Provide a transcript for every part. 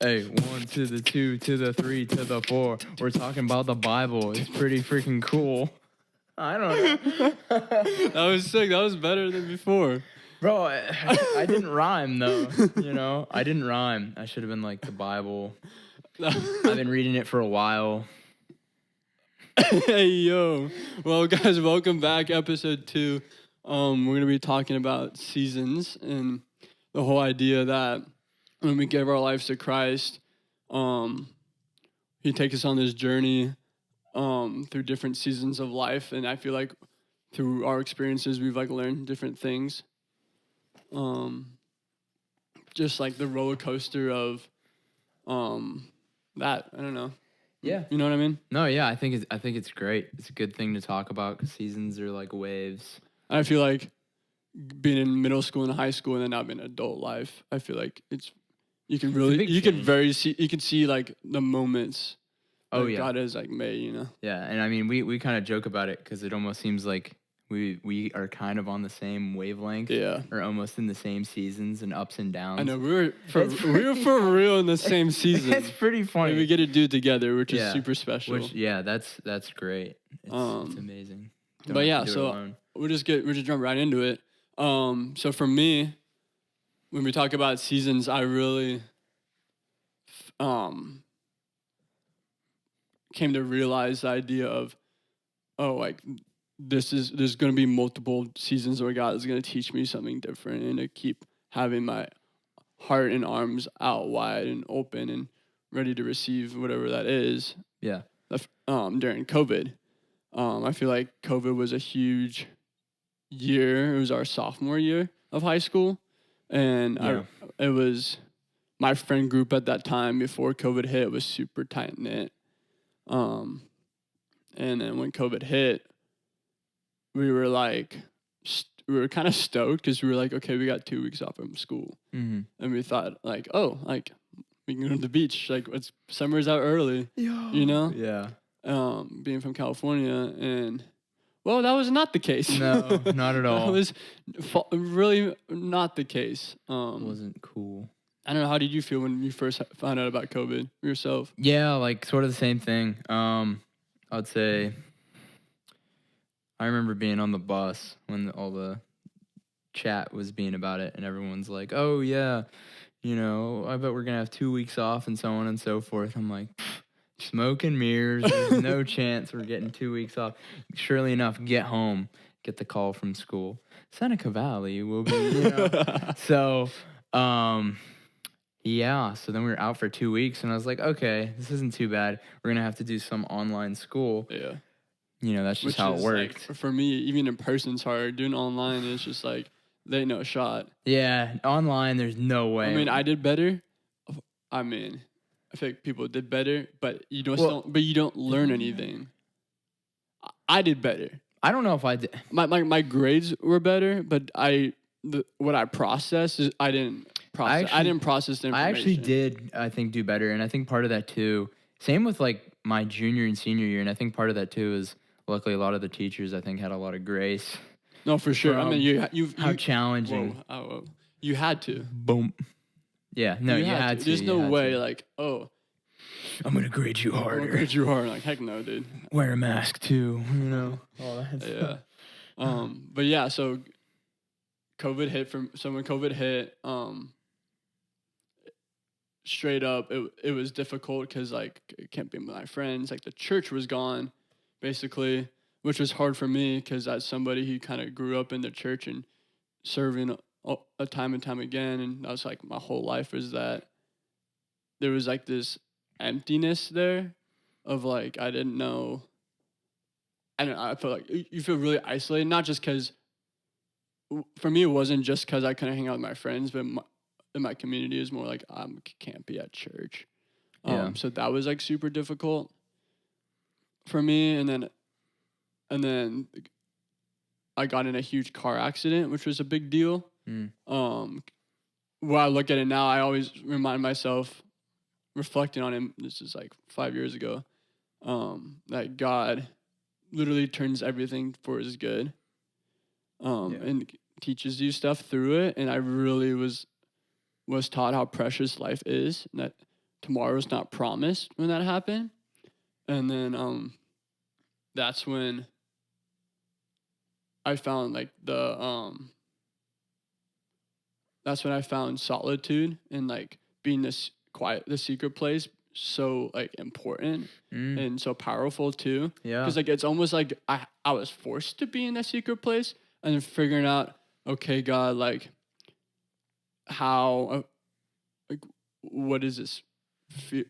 Hey, 1 to the 2 to the 3 to the 4. We're talking about the Bible. It's pretty freaking cool. I don't know. That was sick. That was better than before. Bro, I didn't rhyme, though. I didn't rhyme. I should have been like the Bible. I've been reading it for a while. Hey, yo. Well, guys, welcome back. Episode 2. We're going to be talking about seasons and the whole idea that when we give our lives to Christ, He takes us on this journey through different seasons of life. And I feel like through our experiences, we've learned different things. Just like the roller coaster of that. I don't know. Yeah. You know what I mean? No, yeah, I think it's great. It's a good thing to talk about because seasons are like waves. I feel like being in middle school and high school and then now being adult life, I feel like you can see like the moments that God has made, you know? Yeah, and I mean we kind of joke about it because it almost seems like we are kind of on the same wavelength. Yeah. Or almost in the same seasons and ups and downs. I know we were for real in the same season. It's pretty funny. And we get to do it together, which is super special. That's great. It's amazing. But yeah, so we'll just jump right into it. So for me, when we talk about seasons, I really came to realize the idea of there's going to be multiple seasons where God is going to teach me something different and to keep having my heart and arms out wide and open and ready to receive whatever that is. Yeah. During COVID. I feel like COVID was a huge year. It was our sophomore year of high school. And it was my friend group at that time before COVID hit was super tight knit. And then when COVID hit, we were kind of stoked because we were like, okay, we got 2 weeks off from school. Mm-hmm. And we thought we can go to the beach. Summer's out early, you know? Yeah. Being from California, and well, that was not the case. No, not at all. That was really not the case. It wasn't cool. I don't know. How did you feel when you first found out about COVID yourself? Yeah, sort of the same thing. I'd say I remember being on the bus when all the chat was being about it, and everyone's like, "Oh yeah, I bet we're gonna have 2 weeks off," and so on and so forth. I'm like, smoke and mirrors. There's no chance we're getting 2 weeks off. Surely enough, get home, get the call from school. Seneca Valley will be, So, yeah. So then we were out for 2 weeks, and I was like, okay, this isn't too bad. We're gonna have to do some online school. Yeah. That's just how it worked. For me, even in person's hard. Doing online is just they ain't no shot. Yeah, online, there's no way. I mean, I did better. I feel like people did better, but you don't learn anything. I did better. I don't know if I did. My grades were better, but what I processed is I didn't process. I didn't process the information. I actually did, I think, do better, and I think part of that too. Same with my junior and senior year, and I think part of that too is luckily a lot of the teachers I think had a lot of grace. No, for sure. I mean, you how challenging. Whoa, you had to. Boom. Yeah, no, you had to. There's no way, I'm going to grade you harder. I'm going to grade you hard. Heck no, dude. Wear a mask, too, all that stuff. Yeah. But yeah, so COVID hit. When COVID hit, straight up, it was difficult because, I can't be with my friends. The church was gone, basically, which was hard for me because as somebody who kind of grew up in the church and serving a time and time again, and that was my whole life was that there was this emptiness there of I didn't know. I feel you feel really isolated, not just because for me it wasn't just because I couldn't hang out with my friends, but in my community is more I can't be at church. So that was super difficult for me, and then I got in a huge car accident, which was a big deal. When I look at it now, I always remind myself, reflecting on it, this is 5 years ago, that God literally turns everything for his good, and teaches you stuff through it. And I really was taught how precious life is, and that tomorrow's not promised when that happened. And then that's when I found like that's when I found solitude and like being this quiet, the secret place, so like important and so powerful too. Yeah. Because like it's almost like I was forced to be in that secret place and then figuring out, okay, God, like how, like what is this?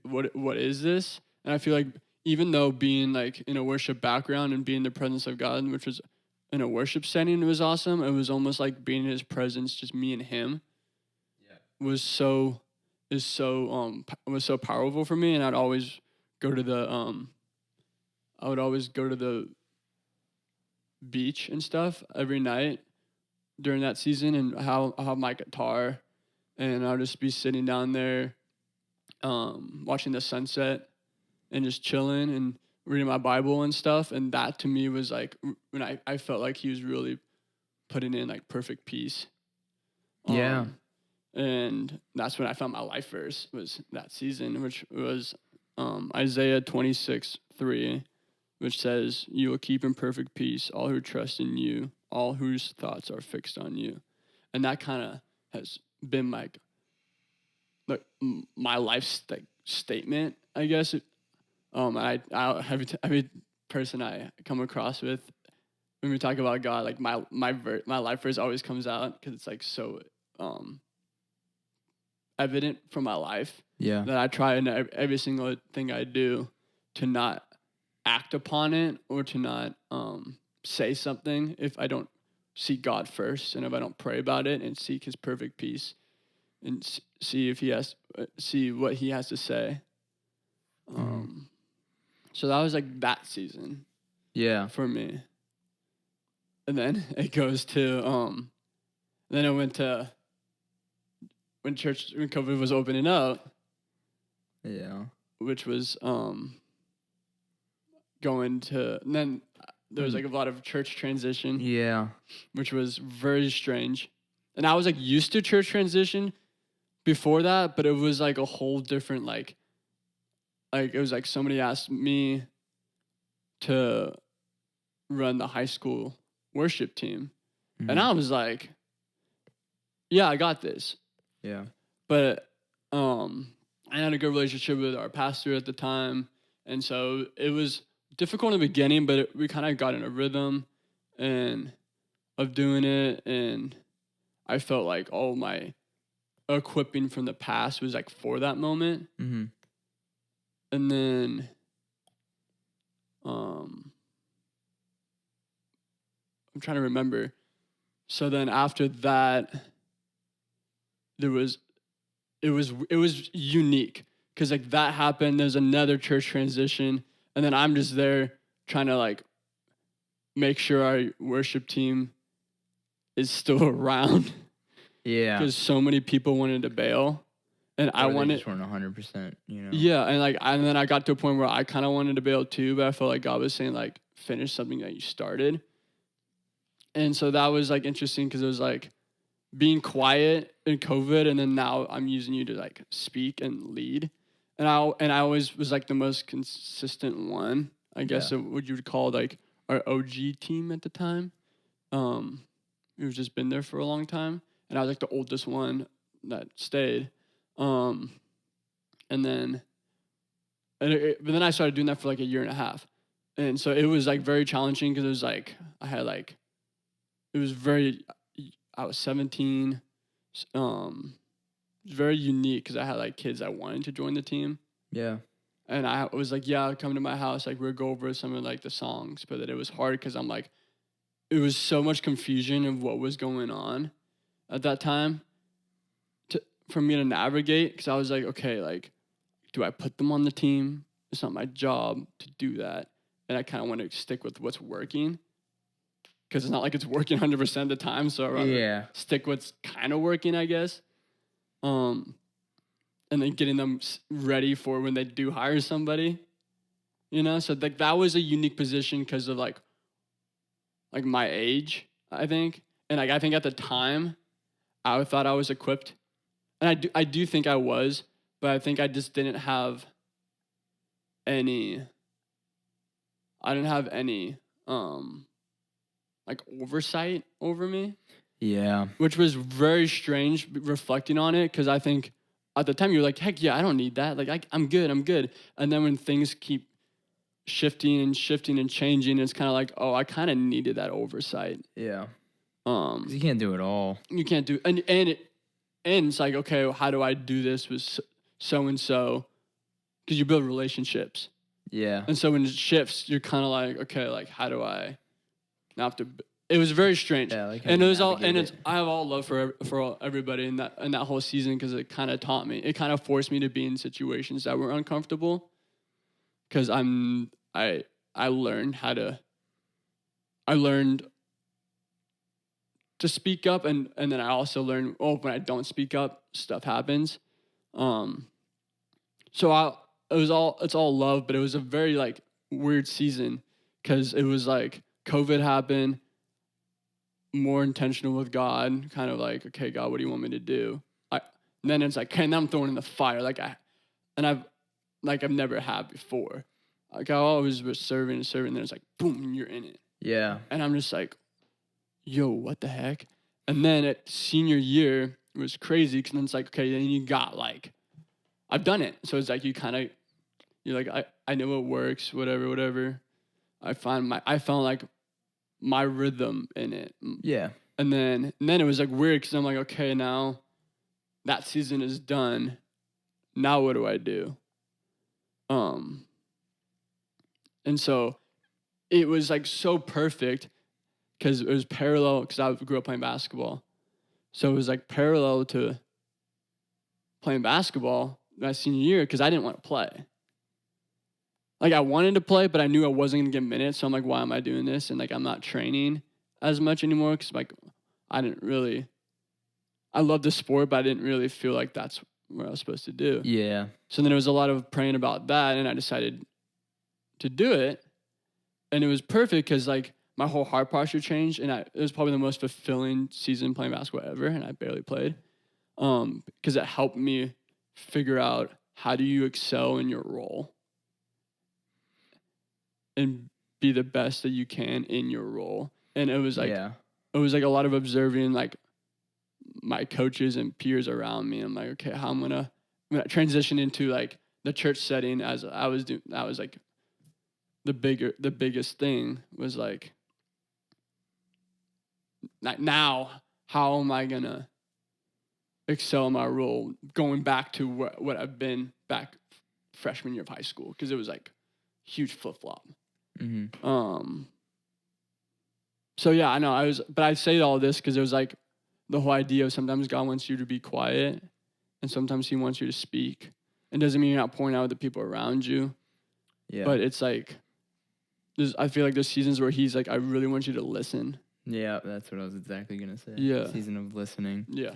What is this? And I feel like even though being like in a worship background and being in the presence of God, which was in a worship setting, it was awesome. It was almost like being in His presence, just me and Him. Yeah. Was so powerful for me, and I'd always go to the beach and stuff every night during that season, and I'll have my guitar, and I'll just be sitting down there, watching the sunset, and just chilling and reading my Bible and stuff. And that to me was like when I felt like He was really putting in like perfect peace. Yeah. And that's when I found my life verse, was that season, which was Isaiah 26:3, which says, "You will keep in perfect peace all who trust in you, all whose thoughts are fixed on you." And that kind of has been like my life statement, I guess. Every person I come across with, when we talk about God, like my life verse always comes out because it's like so evident from my life. Yeah. That I try in every single thing I do to not act upon it or to not say something if I don't seek God first, and if I don't pray about it and seek His perfect peace and see what He has to say. So that was like that season. Yeah. For me. And then it goes to then I went to when COVID was opening up. Yeah. Which was going to, and then there was like a lot of church transition. Yeah. Which was very strange. And I was like used to church transition before that, but it was like a whole different like it was like somebody asked me to run the high school worship team. Mm-hmm. And I was like, yeah, I got this. Yeah. But I had a good relationship with our pastor at the time, and so it was difficult in the beginning, but we kind of got in a rhythm of doing it, and I felt like all my equipping from the past was like for that moment. Mm-hmm. And then I'm trying to remember. So then after that, it was unique because like that happened. There's another church transition, and then I'm just there trying to like make sure our worship team is still around. Yeah, because so many people wanted to bail, and I wanted. Just weren't 100%. Yeah, and then I got to a point where I kind of wanted to bail too, but I felt like God was saying like finish something that you started, and so that was like interesting because it was like being quiet in COVID, and then now I'm using you to like speak and lead. And I always was like the most consistent one, I guess. Yeah. What you would call like our OG team at the time. Who's just been there for a long time, and I was like the oldest one that stayed. But then I started doing that for like a year and a half, and so it was like very challenging because it was like I was 17. It was very unique because I had like kids that wanted to join the team. Yeah. And I was like, yeah, come to my house. Like we'll go over some of like the songs, but that it was hard because I'm like, it was so much confusion of what was going on at that time for me to navigate. Because I was like, okay, like, do I put them on the team? It's not my job to do that. And I kind of want to stick with what's working. Because it's not like it's working 100% of the time, so I'd rather stick what's kind of working, I guess. And then getting them ready for when they do hire somebody, So like that was a unique position because of like my age, I think, and like I think at the time, I thought I was equipped, and I do think I was, but I think I just didn't have any. I didn't have any like oversight over me, Yeah. which was very strange reflecting on it, because I think at the time you're like, heck yeah, I don't need that. Like I'm good, And then when things keep shifting and changing, it's kind of like, oh, I kind of needed that oversight. Yeah. 'Cause you can't do it all. You can't do, and it's like, okay, how do I do this with so and so? Because you build relationships. Yeah. And so when it shifts, you're kind of like, okay, like how do I not have to? It was very strange. Yeah, like how And you it was all, and navigate it's, I have all love for everybody in that whole season, because it kind of taught me. It kind of forced me to be in situations that were uncomfortable. Because I learned I learned to speak up, and then I also learned, oh, when I don't speak up, stuff happens. So it's all love, but it was a very like weird season, because it was like COVID happened, more intentional with God, kind of like, okay, God, what do you want me to do? And then it's like, okay, now I'm throwing in the fire, I've never had before. Like I always was serving, and then it's like, boom, you're in it. Yeah. And I'm just like, yo, what the heck? And then at senior year, it was crazy, because then it's like, okay, then you got like, I've done it. So it's like you're like, I know what works, whatever. I found like my rhythm in it. Yeah. And then it was like weird, because I'm like, okay, now that season is done. Now what do I do? And so it was like so perfect, because it was parallel, because I grew up playing basketball. So it was like parallel to playing basketball my senior year, because I didn't want to play. Like I wanted to play, but I knew I wasn't going to get minutes. So I'm like, why am I doing this? And like, I'm not training as much anymore, because like I love the sport, but I didn't really feel like that's what I was supposed to do. Yeah. So then it was a lot of praying about that, and I decided to do it. And it was perfect, because like my whole heart posture changed, and it was probably the most fulfilling season playing basketball ever, and I barely played, because it helped me figure out, how do you excel in your role and be the best that you can in your role. And it was like, it was like a lot of observing like my coaches and peers around me. I'm like, okay, how I'm gonna transition into like the church setting, as I was doing. That was like the biggest thing was like, now how am I gonna excel in my role, going back to what I've been back freshman year of high school, because it was like huge flip flop. Mm-hmm. So yeah, I know but I say all this because it was like the whole idea of sometimes God wants you to be quiet, and sometimes He wants you to speak. It doesn't mean you're not pouring out with the people around you. Yeah. But it's like, I feel like there's seasons where He's like, I really want you to listen. Yeah, that's what I was exactly gonna say. Yeah. Season of listening. Yeah.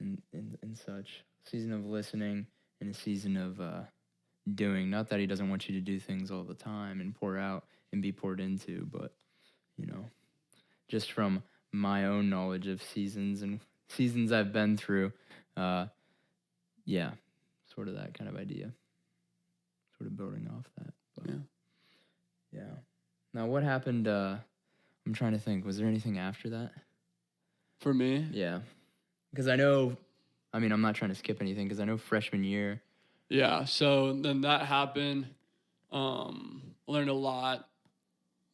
And such. Season of listening, and a season of doing. Not that He doesn't want you to do things all the time and pour out and be poured into, but just from my own knowledge of seasons I've been through, yeah, sort of that kind of idea. Sort of building off that. But yeah. Now, what happened? I'm trying to think. Was there anything after that? For me? Yeah. Because I'm not trying to skip anything, because I know freshman year. Yeah, so then that happened. Learned a lot.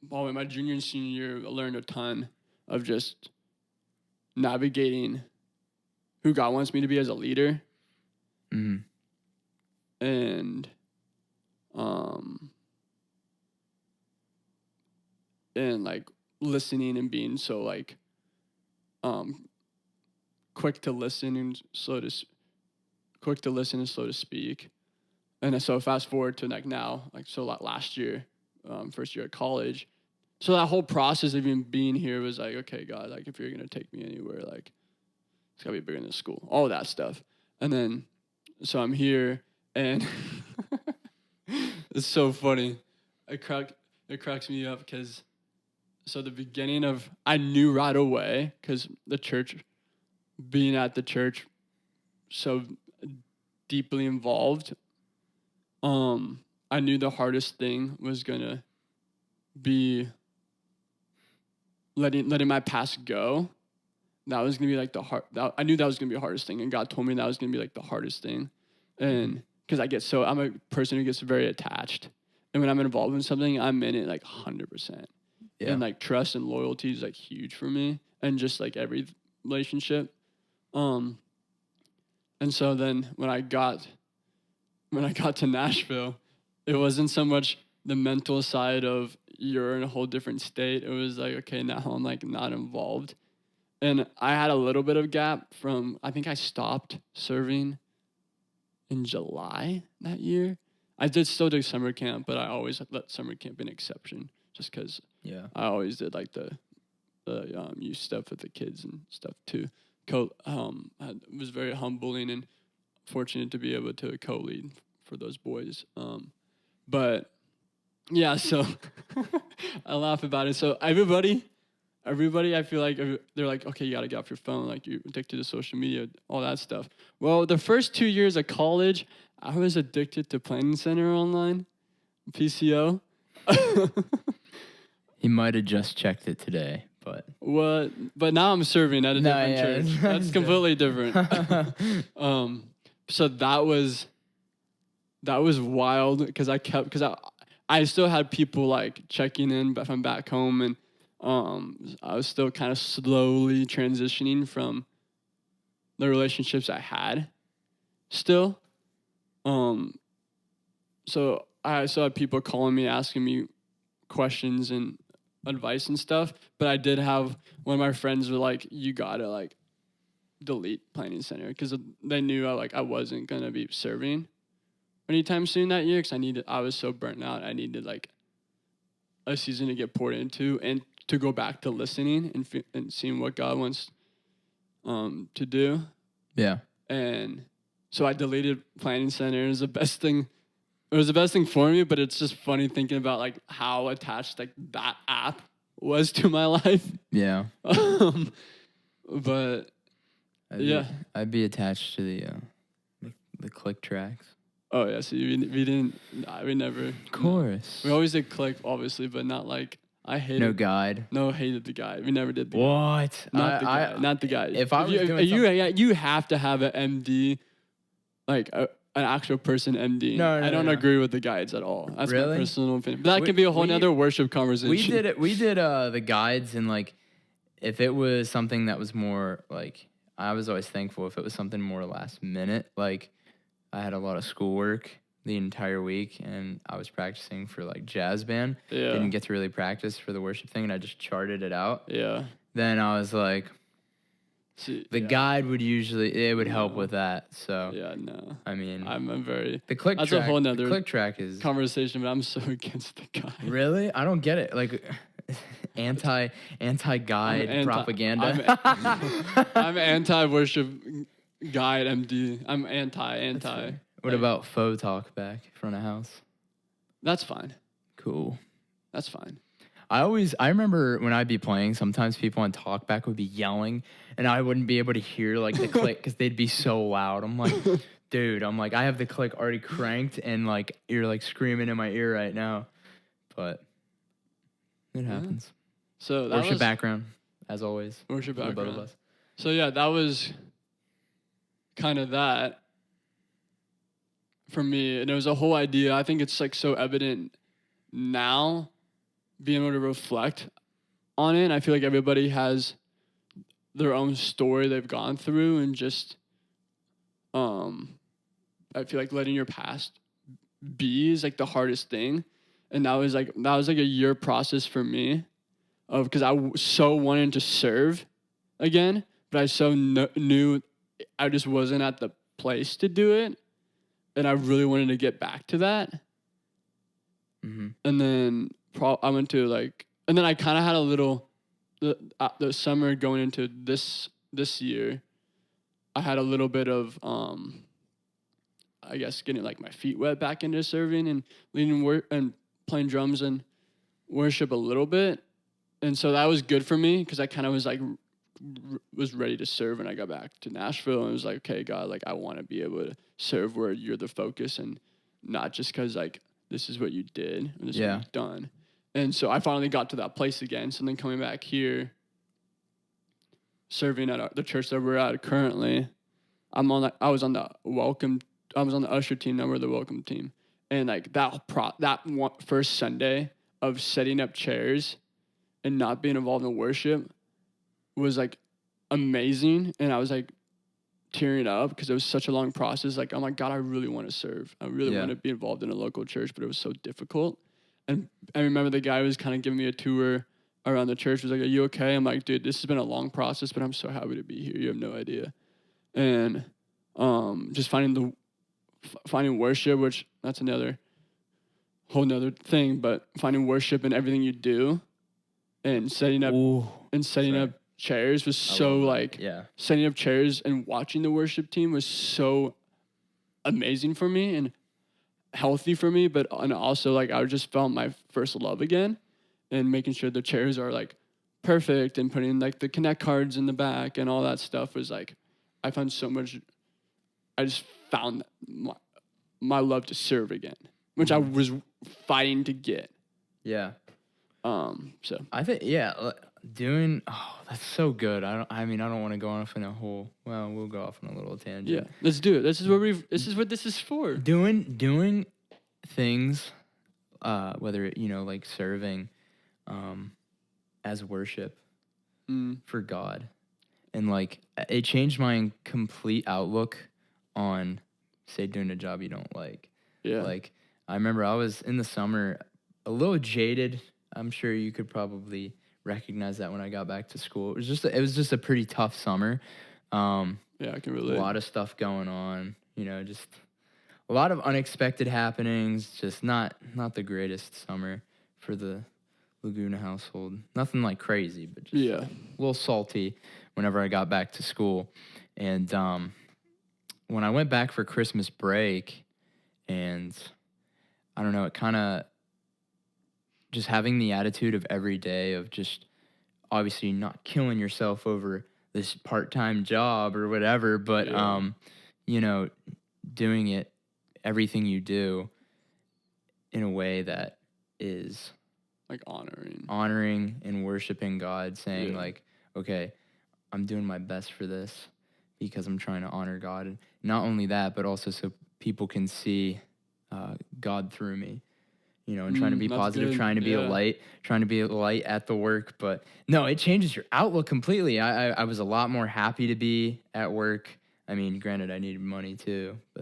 Probably my junior and senior year, I learned a ton of just navigating who God wants me to be as a leader. Mm-hmm. And like listening and being so like quick to listen and slow to speak. And so fast forward to like now, like so last year, first year at college. So that whole process of even being here was like, okay, God, like if you're gonna take me anywhere, like it's gotta be bigger than school, all that stuff. And then so I'm here, and it's so funny. It cracks me up, because so the beginning of, I knew right away, because being at the church so deeply involved, I knew the hardest thing was gonna be letting my past go. That was gonna be like I knew that was gonna be the hardest thing, and God told me that was gonna be like the hardest thing, and because I'm a person who gets very attached, and when I'm involved in something, I'm in it like 100%, and like trust and loyalty is like huge for me, and just like every relationship, and so then when I got to Nashville, it wasn't so much the mental side of you're in a whole different state. It was like, okay, now I'm like not involved. And I had a little bit of gap from, I think I stopped serving in July that year. I did still do summer camp, but I always let summer camp be an exception just because I always did like the youth stuff with the kids and stuff too. It was very humbling and fortunate to be able to co-lead for those boys. But yeah, so I laugh about it. So everybody, I feel like they're like, okay, you gotta get off your phone, like you're addicted to social media, all that stuff. Well, the first 2 years of college, I was addicted to Planning Center Online, PCO. He might have just checked it today, but what? But now I'm serving at a different church. That's completely different. So that was wild because I still had people like checking in from back home, and I was still kind of slowly transitioning from the relationships I had still. So I still had people calling me, asking me questions and advice and stuff, but I did have one of my friends were like, you gotta like delete Planning Center, because they knew I wasn't gonna be serving anytime soon that year, because I was so burnt out. I needed like a season to get poured into and to go back to listening and seeing what God wants to do. Yeah. And so I deleted Planning Center. It was the best thing. It was the best thing for me, but it's just funny thinking about like how attached like that app was to my life. Yeah. But I'd be attached to the click tracks. Oh yeah, so we never. Of course. We always did click, obviously, but not like I hated. No guide. No, hated the guide. We never did the guide. What? Not the guide. If I was doing you have to have an MD, like an actual person MD. No, I don't agree with the guides at all. That's my personal opinion. But that could be a whole nother worship conversation. We did the guides, and like if it was something that was more like, I was always thankful if it was something more last minute. Like I had a lot of schoolwork the entire week, and I was practicing for like jazz band. Yeah. Didn't get to really practice for the worship thing, and I just charted it out. Yeah. Then I was like, the guide would help with that. So yeah, no. I mean, I'm very the click that's track. That's a whole nother click track is conversation, but I'm so against the guide. Really? I don't get it. Like anti-guide propaganda. I'm anti-worship guide MD. I'm anti. What about faux talk back front of house? That's fine. Cool. That's fine. I remember when I'd be playing, sometimes people on talkback would be yelling, and I wouldn't be able to hear like the click because they'd be so loud. I'm like, dude, I have the click already cranked, and like you're like screaming in my ear right now. But it happens. So that worship background, as always. Worship background. Both of us. So yeah, that was kind of that for me, and it was a whole idea. I think it's like so evident now, being able to reflect on it. I feel like everybody has their own story they've gone through, and just I feel like letting your past be is like the hardest thing. And that was like a year process for me, of because I so wanted to serve again, but I so knew I just wasn't at the place to do it, and I really wanted to get back to that. Mm-hmm. And then I went to and then I kind of had a little, the summer going into this year, I had a little bit of, I guess, getting like my feet wet back into serving and leading and playing drums and worship a little bit. And so that was good for me, because I kind of was like was ready to serve when I got back to Nashville, and it was like, okay, God, like I want to be able to serve where you're the focus, and not just because like this is what you did and this is what you've done. And so I finally got to that place again. So then coming back here, serving at the church that we're at currently, I was on the usher team. Now we're the welcome team, and like first Sunday of setting up chairs and not being involved in worship was like amazing. And I was like tearing up because it was such a long process. Like, I'm like, God, I really want to serve. I really want to be involved in a local church, but it was so difficult. And I remember the guy was kind of giving me a tour around the church. He was like, are you okay? I'm like, dude, this has been a long process, but I'm so happy to be here. You have no idea. And just finding worship, which that's another whole nother thing, but finding worship in everything you do and setting up chairs was so like setting up chairs and watching the worship team was so amazing for me and healthy for me, and also like I just found my first love again, and making sure the chairs are like perfect and putting like the connect cards in the back and all that stuff was like I found so much. I just found my love to serve again, which I was fighting to get. Yeah. So I think that's so good. I don't want to go off in a whole. Well, we'll go off on a little tangent. Yeah, let's do it. This is what this is for. Doing things, whether like serving, as worship, for God, and like it changed my complete outlook on, say, doing a job you don't like. Yeah. Like I remember I was in the summer a little jaded. I'm sure you could probably recognize that when I got back to school. It was just a pretty tough summer. Yeah, I can relate. A lot of stuff going on, just a lot of unexpected happenings. Just not the greatest summer for the Laguna household. Nothing like crazy, but just a little salty whenever I got back to school. And when I went back for Christmas break, and I don't know, it kind of just having the attitude of every day of just obviously not killing yourself over this part-time job or whatever, but doing it, everything you do in a way that is like honoring and worshiping God, saying like, okay, I'm doing my best for this because I'm trying to honor God. And not only that, but also so people can see God through me. And trying to be positive, good. trying to be a light at the work. But no, it changes your outlook completely. I was a lot more happy to be at work. I mean, granted, I needed money too, but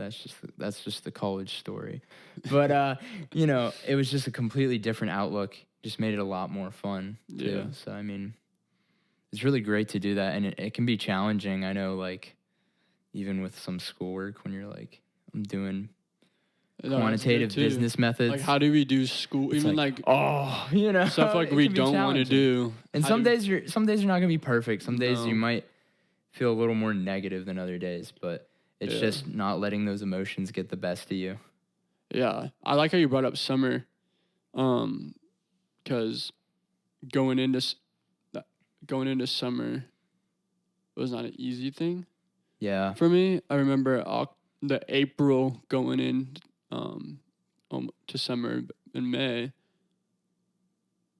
that's just the college story. But it was just a completely different outlook. Just made it a lot more fun too. So I mean, it's really great to do that, and it can be challenging. I know, like even with some schoolwork, when you're like, I'm doing quantitative business methods. Like, how do we do school? It's even stuff like we don't want to do. And some days you're not gonna be perfect. Some days you might feel a little more negative than other days, but it's just not letting those emotions get the best of you. Yeah, I like how you brought up summer, because going into summer was not an easy thing. Yeah. For me, I remember the April going in. To summer in May,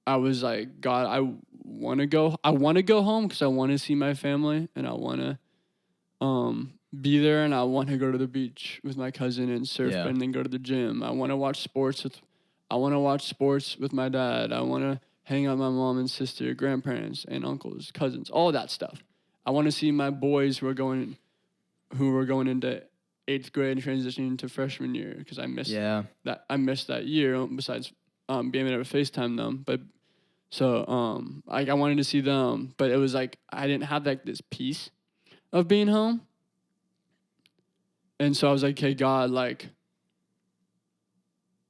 I was like, God, I want to go home because I want to see my family and I want to be there, and I want to go to the beach with my cousin and surf and then go to the gym. I want to watch sports with my dad. I want to hang out with my mom and sister, grandparents and uncles, cousins, all that stuff. I want to see my boys who are going into 8th grade and transitioning to freshman year because I missed that. I missed that year. Besides being able to FaceTime them, but so I wanted to see them, but it was like I didn't have like this peace of being home, and so I was like, "Hey God, like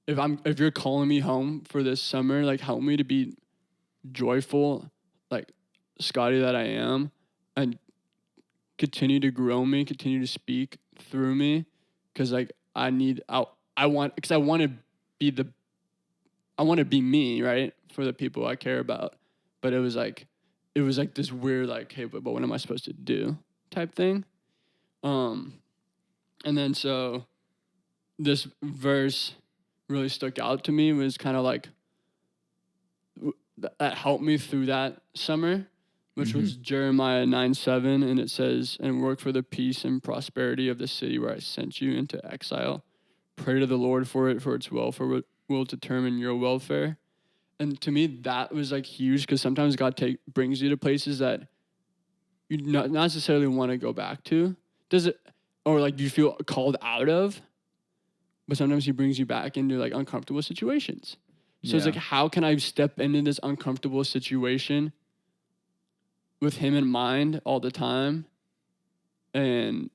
if you're calling me home for this summer, like help me to be joyful, like Scotty that I am, and continue to grow me, continue to speak through me, because like I want to be me, right, for the people I care about." But it was like it was like this weird, like, hey, but what am I supposed to do type thing. And then so this verse really stuck out to me, was kind of like that helped me through that summer, which was Jeremiah 9:7, and it says, "And work for the peace and prosperity of the city where I sent you into exile. Pray to the Lord for it, for its welfare will determine your welfare." And to me, that was like huge, because sometimes God brings you to places that you not necessarily want to go back to. Does it, or like you feel called out of, but sometimes He brings you back into like uncomfortable situations. So it's like, how can I step into this uncomfortable situation with Him in mind all the time? And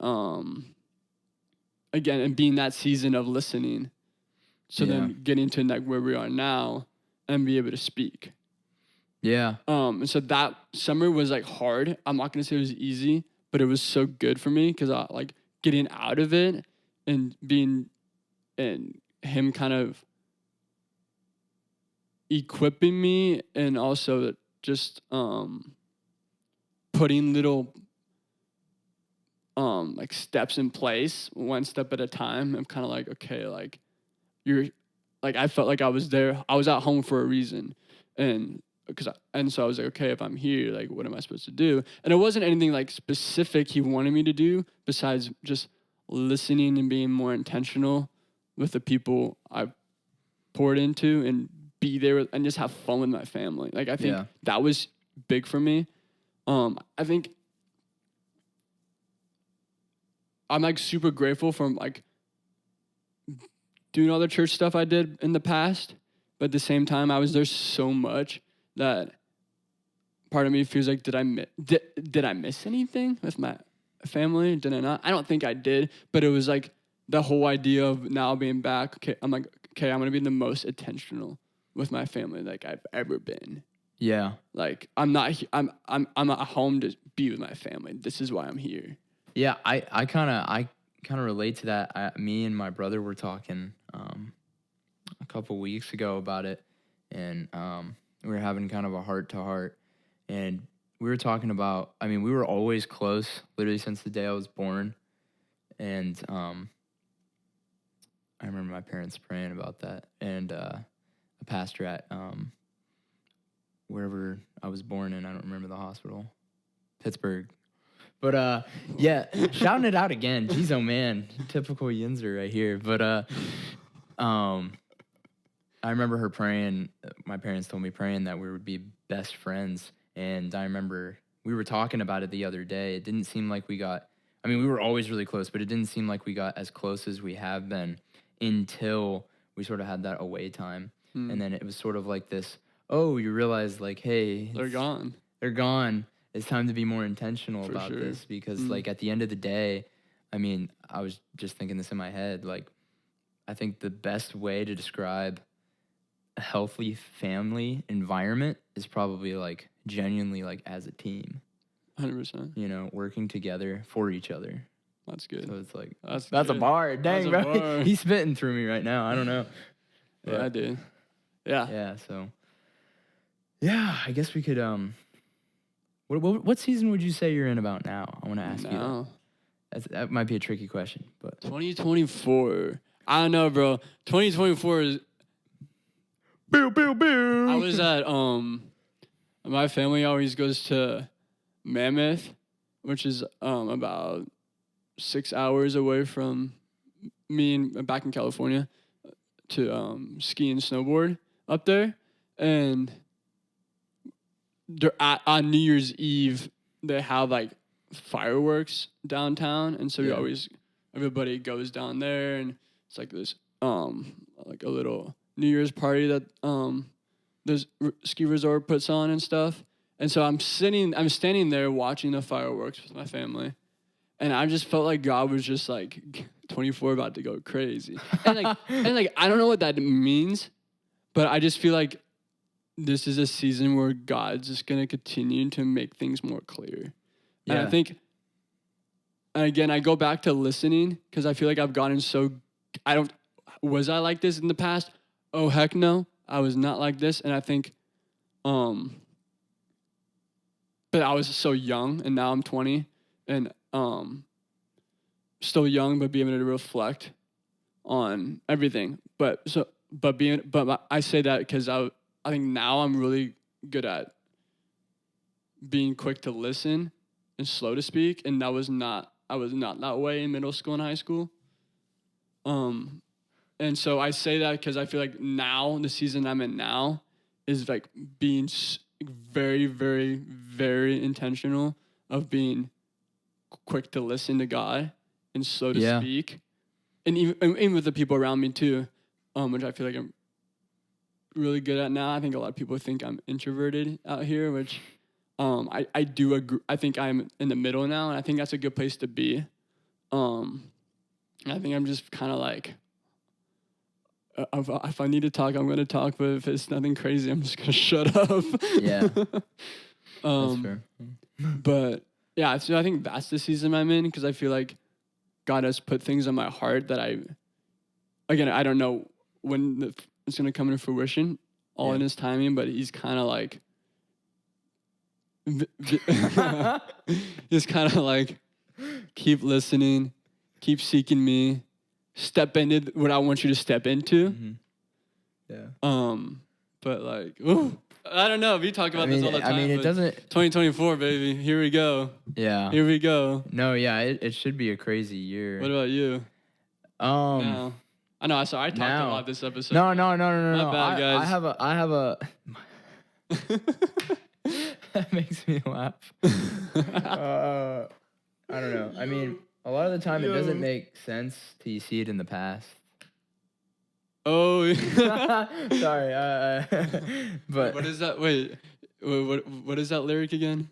again, and being that season of listening. So then getting to like where we are now and be able to speak. Yeah. And so that summer was like hard. I'm not gonna say it was easy, but it was so good for me, because I like getting out of it and being, and Him kind of equipping me, and also just putting little like steps in place, one step at a time. I'm kind of like, okay, like you're like, I felt like I was there. I was at home for a reason, and so I was like, okay, if I'm here, like, what am I supposed to do? And it wasn't anything like specific He wanted me to do, besides just listening and being more intentional with the people I poured into, and be there and just have fun with my family. Like, I think that was big for me. I think I'm like super grateful for like doing all the church stuff I did in the past, but at the same time, I was there so much that part of me feels like, did I miss anything with my family? Did I not? I don't think I did, but it was like the whole idea of now being back. Okay, I'm like, okay, I'm gonna be the most intentional with my family like I've ever been. Yeah. Like, I'm at home to be with my family. This is why I'm here. Yeah, I kind of relate to that. Me and my brother were talking a couple weeks ago about it, and we were having kind of a heart to heart, and we were talking about. I mean, we were always close, literally since the day I was born, and I remember my parents praying about that, and a pastor at wherever I was born in. I don't remember the hospital, Pittsburgh. But yeah, shouting it out again. Jeez, oh man, typical Yinzer right here. But I remember her praying. My parents told me praying that we would be best friends, and I remember we were talking about it the other day. It didn't seem like we got. I mean, we were always really close, but it didn't seem like we got as close as we have been until we sort of had that away time, and then it was sort of like this. Oh, you realize like, hey, they're gone. They're gone. It's time to be more intentional about this, because like at the end of the day, I mean, I was just thinking this in my head, like I think the best way to describe a healthy family environment is probably like genuinely like as a team. 100%. You know, working together for each other. That's good. So it's like that's a bar. Dang, that's bro. He's spitting through me right now. I don't know. Yeah, I did. Yeah. Yeah, so yeah, I guess we could what season would you say you're in about now? I want to ask you that. That might be a tricky question, but 2024. I don't know, bro. 2024 is. Boo, boo, boo. I was at my family always goes to Mammoth, which is about 6 hours away from me, and back in California, to ski and snowboard up there, and on New Year's Eve, they have like fireworks downtown, and so everybody goes down there, and it's like this like a little New Year's party that this ski resort puts on and stuff. And so I'm standing there watching the fireworks with my family, and I just felt like God was just like 24 about to go crazy, and like I don't know what that means, but I just feel like this is a season where God's just going to continue to make things more clear. Yeah. And I think, and again, I go back to listening, because I feel like I've gotten was I like this in the past? Oh, heck no. I was not like this. And I think but I was so young, and now I'm 20, and still young, but being able to reflect on everything. But I say that because I think now I'm really good at being quick to listen and slow to speak, and I was not that way in middle school and high school. And so I say that because I feel like now the season I'm in now is like being very, very, very intentional of being quick to listen to God and slow to speak, and even with the people around me too, which I feel like I'm really good at now. I think a lot of people think I'm introverted out here, which I do agree. I think I'm in the middle now, and I think that's a good place to be. I think I'm just kind of like, if I need to talk, I'm going to talk, but if it's nothing crazy, I'm just going to shut up. Yeah. That's fair. But yeah, so I think that's the season I'm in, because I feel like God has put things on my heart that I don't know when it's going to come into fruition, all in his timing, but he's kind of like, he's kind of like, keep listening, keep seeking me, step into what I want you to step into. Mm-hmm. Yeah. But like, ooh, I don't know. We talk about this all the time. I mean, it doesn't. 2024, baby. Here we go. Yeah. Here we go. No, yeah, it should be a crazy year. What about you? No. I know. I talked a lot this episode. No. My bad, guys. I have a. That makes me laugh. I don't know. I mean, a lot of the time it doesn't make sense till you see it in the past. Oh. Sorry. But what is that? Wait. What is that lyric again?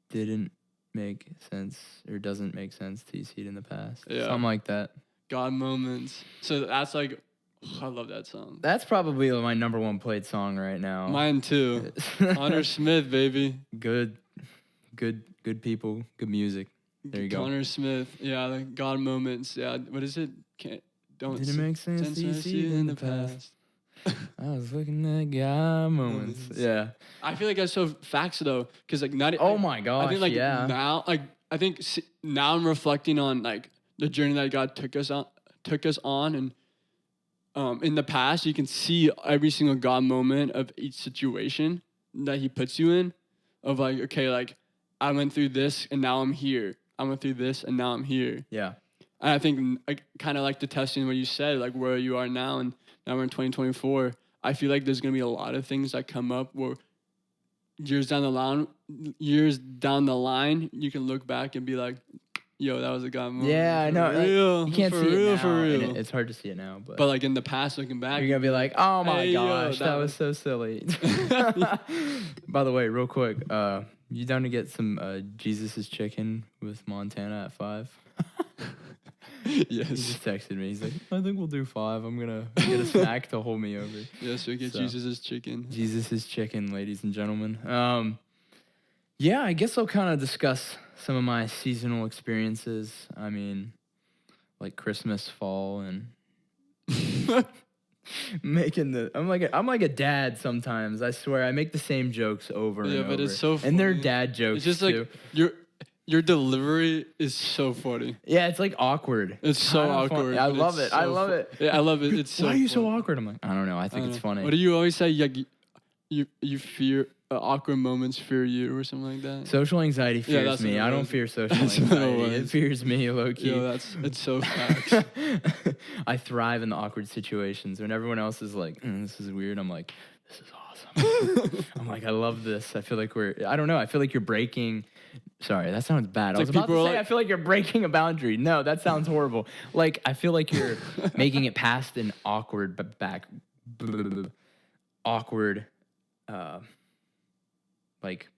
Didn't make sense or doesn't make sense till you see it in the past. Yeah. Something like that. God moments. So that's like, I love that song. That's probably my number one played song right now. Mine too. Connor Smith, baby. Good people, good music. There you go. Connor Smith. Yeah, like God moments. Yeah. What is it? Didn't make sense till you see it in the past. I was looking at God moments. Yeah. I feel like that's so facts though, because like not. Oh my gosh. I think like yeah. now, like I think now I'm reflecting on like the journey that God took us on, and in the past you can see every single God moment of each situation that He puts you in, of like, okay, like I went through this and now I'm here. I went through this and now I'm here. Yeah. And I think I kind of like the testing what you said, like where you are now, and now we're in 2024. I feel like there's gonna be a lot of things that come up where years down the line, you can look back and be like, "Yo, that was a God moment." Yeah, I know. Real, you can't for see real, it now. for real. And it's hard to see it now, but like in the past, looking back, you're gonna be like, "Oh my hey, gosh, yo, that was so silly." By the way, real quick, you down to get some Jesus' chicken with Montana at 5? Yes. He just texted me. He's like, I think we'll do 5. I'm gonna get a snack to hold me over. Yes, we get Jesus' chicken. Jesus' chicken, ladies and gentlemen. Yeah, I guess I'll kind of discuss some of my seasonal experiences. I mean, like Christmas, fall, and I'm like a dad sometimes. I swear, I make the same jokes over and over. Yeah, but it's so funny. And they're dad jokes it's just too. Like your delivery is so funny. Yeah, it's like awkward. It's so awkward. I love it. I love it. Yeah, I love it. It's so. Why are you funny. so awkward? I'm like, I don't know. I think it's funny. What do you always say? Like, you fear awkward moments fear you or something like that. Social anxiety fears me. I don't fear social anxiety. It fears me, low key. Yo, it's so facts. I thrive in the awkward situations when everyone else is like, "This is weird." I'm like, "This is awesome." I'm like, I love this. I feel like I don't know. I feel like you're breaking. Sorry, that sounds bad. I was about to say, I feel like you're breaking a boundary. No, that sounds horrible. Like, I feel like you're making it past an awkward like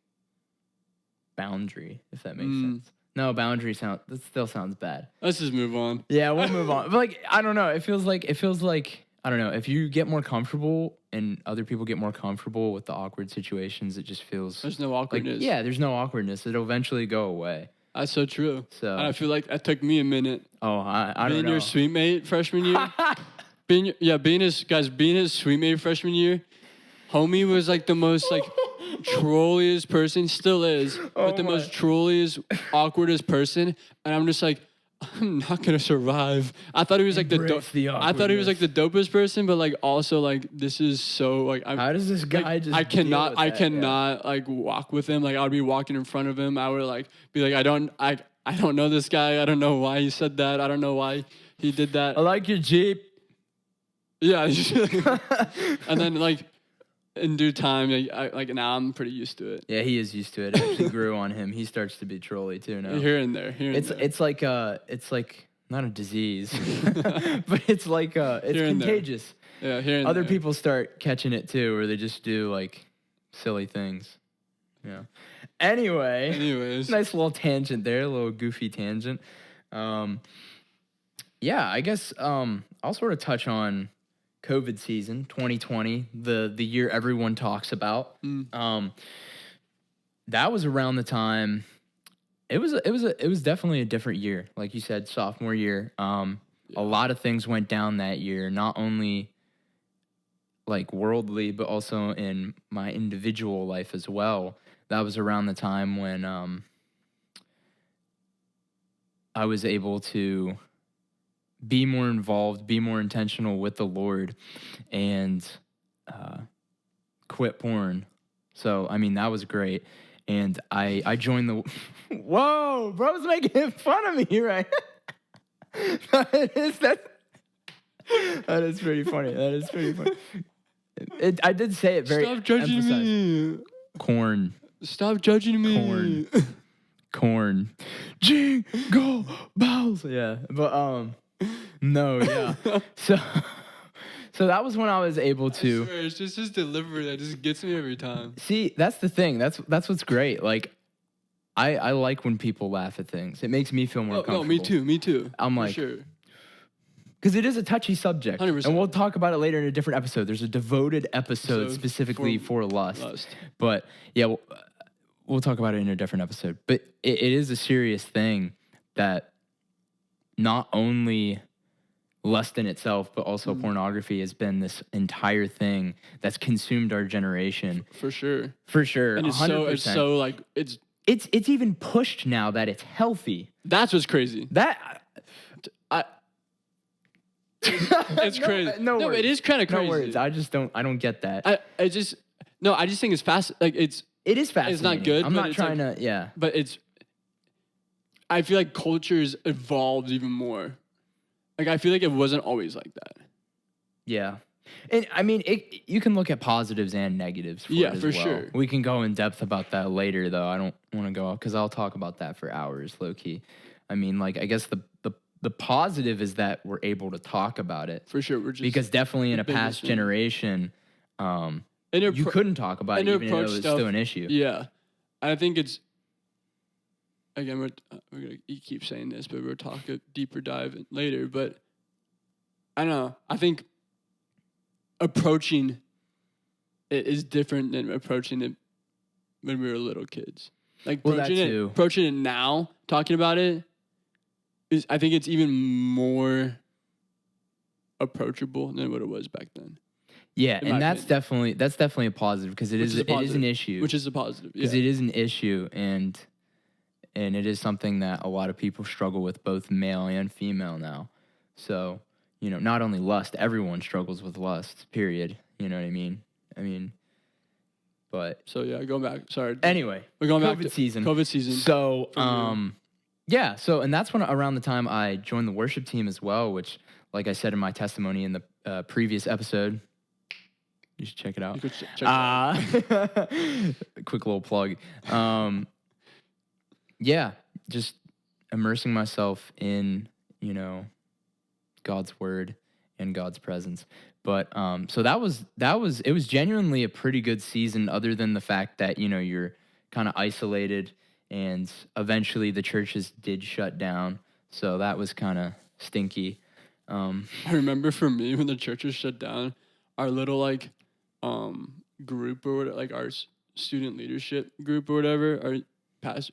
boundary, if that makes sense. No, boundary that still sounds bad. Let's just move on. Yeah, we'll move on. But like, I don't know. It feels like I don't know. If you get more comfortable and other people get more comfortable with the awkward situations, it just feels there's no awkwardness. Like, yeah, there's no awkwardness. It'll eventually go away. That's so true. So and I feel like that took me a minute. Oh, I don't know. Being your sweet mate freshman year. being his sweet mate freshman year. Homie was like the most like trolliest person, still is, but the most trolliest, awkwardest person. And I'm just like, I'm not gonna survive. I thought he was like Embrace the I thought he was like the awkwardness. dopest person, but like also like this is so like How does this guy like, just I deal cannot with I that? Yeah. cannot like walk with him. Like I would be walking in front of him. I would like be like I don't know this guy. I don't know why he said that. I don't know why he did that. I like your Jeep. Yeah. And then like in due time, like now I'm pretty used to it. Yeah, he is used to it. It actually grew on him. He starts to be trolly too now. Here and there. It's like not a disease, but it's like it's Here and there. contagious. Yeah, here and Other there. people start catching it too, or they just do like silly things. Yeah. Anyways. Nice little tangent there, a little goofy tangent. Yeah, I guess I'll sort of touch on COVID season 2020, the year everyone talks about. That was around the time. It was definitely a different year, like you said, sophomore year. A lot of things went down that year, not only like worldly, but also in my individual life as well. That was around the time when I was able to be more involved, be more intentional with the Lord, and quit porn. So, I mean, that was great. And I joined the... Whoa, bro's making fun of me, right? That is pretty funny. That is pretty funny. I did say it very... Stop judging emphasized. me. Corn. Stop judging me. Corn. Jingle bells. Yeah. But, no, yeah. So that was when I was able to... I swear, it's just his delivery that just gets me every time. See, that's the thing. That's what's great. Like, I like when people laugh at things. It makes me feel more comfortable. No, me too. I'm For like... sure. Because it is a touchy subject. 100%. And we'll talk about it later in a different episode. There's a devoted episode So specifically for lust. Lust. But, yeah, we'll talk about it in a different episode. But it is a serious thing that not only lust in itself, but also pornography has been this entire thing that's consumed our generation. For sure. For sure. And 100%. it's so like it's even pushed now that it's healthy. that's what's crazy. It's crazy. No words. It is kind of crazy. No words. I don't get that. I just think it's fast. Like It is fascinating. It's not good. I'm but not it's trying like, to, yeah. But I feel like culture's evolved even more. Like I feel like it wasn't always like that. Yeah. And I mean, you can look at positives and negatives for it as for well. sure. We can go in depth about that later, though. I don't want to go, because I'll talk about that for hours, low key. I mean, like, I guess the positive is that we're able to talk about it. For sure. We're just Because definitely in a past generation, you couldn't talk about it, even though it was still an issue. Yeah. I think it's, again, we're going to keep saying this, but we'll talk a deeper dive later. But I don't know. I think approaching it is different than approaching it when we were little kids. Like approaching it now, talking about it, I think it's even more approachable than what it was back then. Yeah, and that's definitely a positive, because it is an issue. Which is a positive. Because it is an issue, and it is something that a lot of people struggle with, both male and female now. So, not only lust, everyone struggles with lust, period. You know what I mean? But so yeah, going back. Sorry. Anyway, we're going back to COVID season. So, yeah. So, and that's when around the time I joined the worship team as well, which, like I said in my testimony in the previous episode, you should check it out. You could check it out. Quick little plug. Yeah, just immersing myself in, God's word and God's presence. But so it was genuinely a pretty good season, other than the fact that, you're kind of isolated, and eventually the churches did shut down. So that was kind of stinky. I remember for me, when the churches shut down, our little group, or whatever, like our student leadership group or whatever,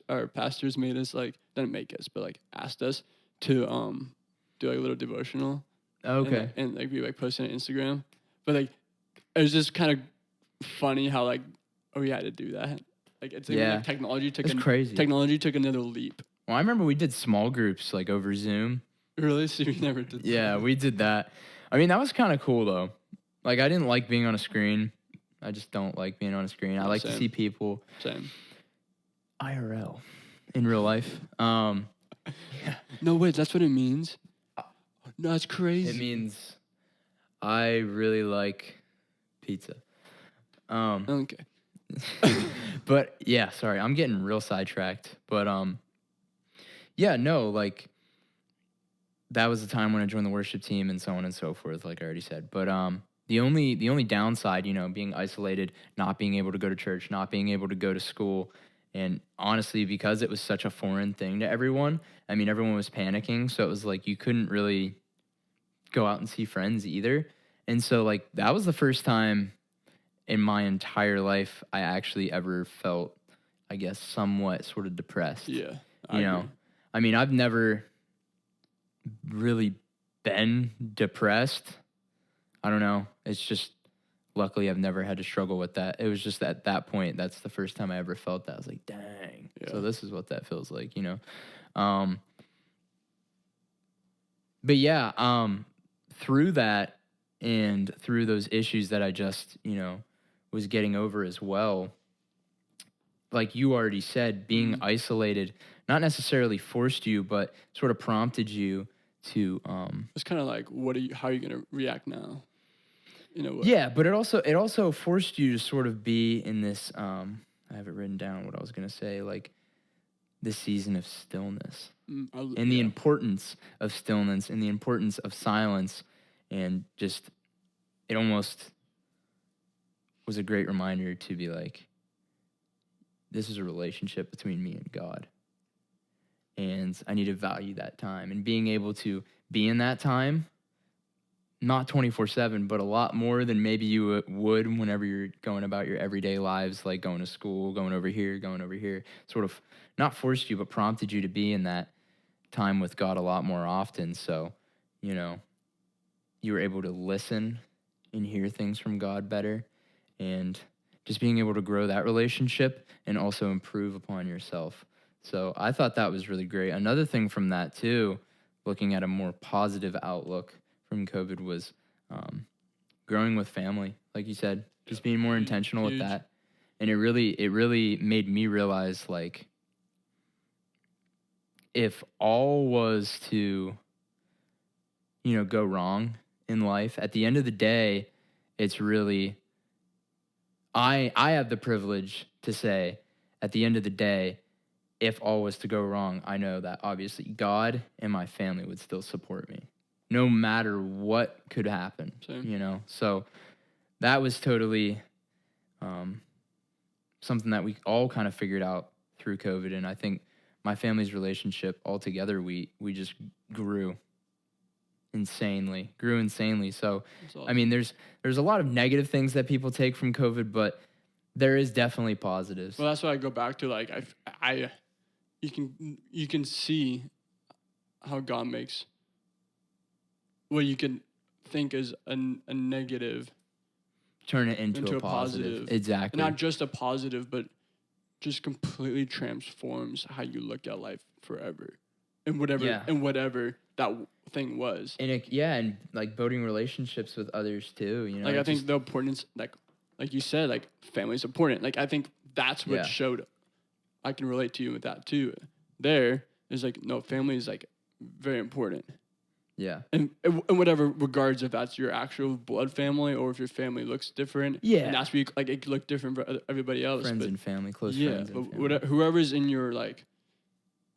our pastors made us didn't make us, but asked us to do a little devotional. Okay. And we posted on Instagram. But it was just kind of funny how we had to do that. Like it's even Yeah. like It's crazy. technology took another leap. Well, I remember we did small groups like over Zoom. Really? So we never did that. Yeah, we did that. I mean, that was kind of cool though. Like, I didn't like being on a screen. I just don't like being on a screen. I like to Same. see people Same. IRL in real life. Yeah. No, wait, that's what it means? No, that's crazy. It means I really like pizza. Okay. But yeah, sorry, I'm getting real sidetracked. But yeah, no, like that was the time when I joined the worship team and so on and so forth, like I already said. But the only downside, you know, being isolated, not being able to go to church, not being able to go to school, and honestly, because it was such a foreign thing to everyone, I mean, everyone was panicking, so it was like you couldn't really go out and see friends either. And so like that was the first time in my entire life I actually ever felt, I guess, somewhat sort of depressed. Yeah. You know, I mean, I've never really been depressed. I don't know. It's just, luckily I've never had to struggle with that. It was just at that point, that's the first time I ever felt that. I was like, dang. Yeah. So this is what that feels like, you know? But yeah, through that and through those issues that I just, you know, was getting over as well, like you already said, being isolated not necessarily forced you, but sort of prompted you to it's kind of like, how are you going to react now? You know what? Yeah, but it also forced you to sort of be in this I have it written down what I was going to say, like this season of stillness. And the importance of stillness and the importance of silence, and just it almost was a great reminder to be like, this is a relationship between me and God. And I need to value that time. And being able to be in that time, not 24/7, but a lot more than maybe you would whenever you're going about your everyday lives, like going to school, going over here, sort of not forced you, but prompted you to be in that time with God a lot more often. So, you know, you were able to listen and hear things from God better, and just being able to grow that relationship and also improve upon yourself. So I thought that was really great. Another thing from that too, looking at a more positive outlook from COVID, was growing with family, like you said, just being more intentional with that. And it really made me realize, like, if all was to, you know, go wrong in life, at the end of the day, it's really, I have the privilege to say, at the end of the day, if all was to go wrong, I know that obviously God and my family would still support me, no matter what could happen. Same. You know, so that was totally something that we all kind of figured out through COVID, and I think my family's relationship altogether, we just grew insanely. So, Awesome. I mean, there's a lot of negative things that people take from COVID, but there is definitely positives. Well, that's why I go back to, like, you can see how God makes what you can think is a negative turn it into a positive. Exactly. And not just a positive, but just completely transforms how you look at life forever, and whatever that thing was. And and like building relationships with others too. You know, like I think the importance, like you said, like family's important. Like I think that's what showed. I can relate to you with that too. There is like, no, family is like very important. Yeah. And in whatever regards, if that's your actual blood family or if your family looks different. Yeah. And that's where like it look different for everybody else. Friends and family, close friends. Yeah, but whoever's in your like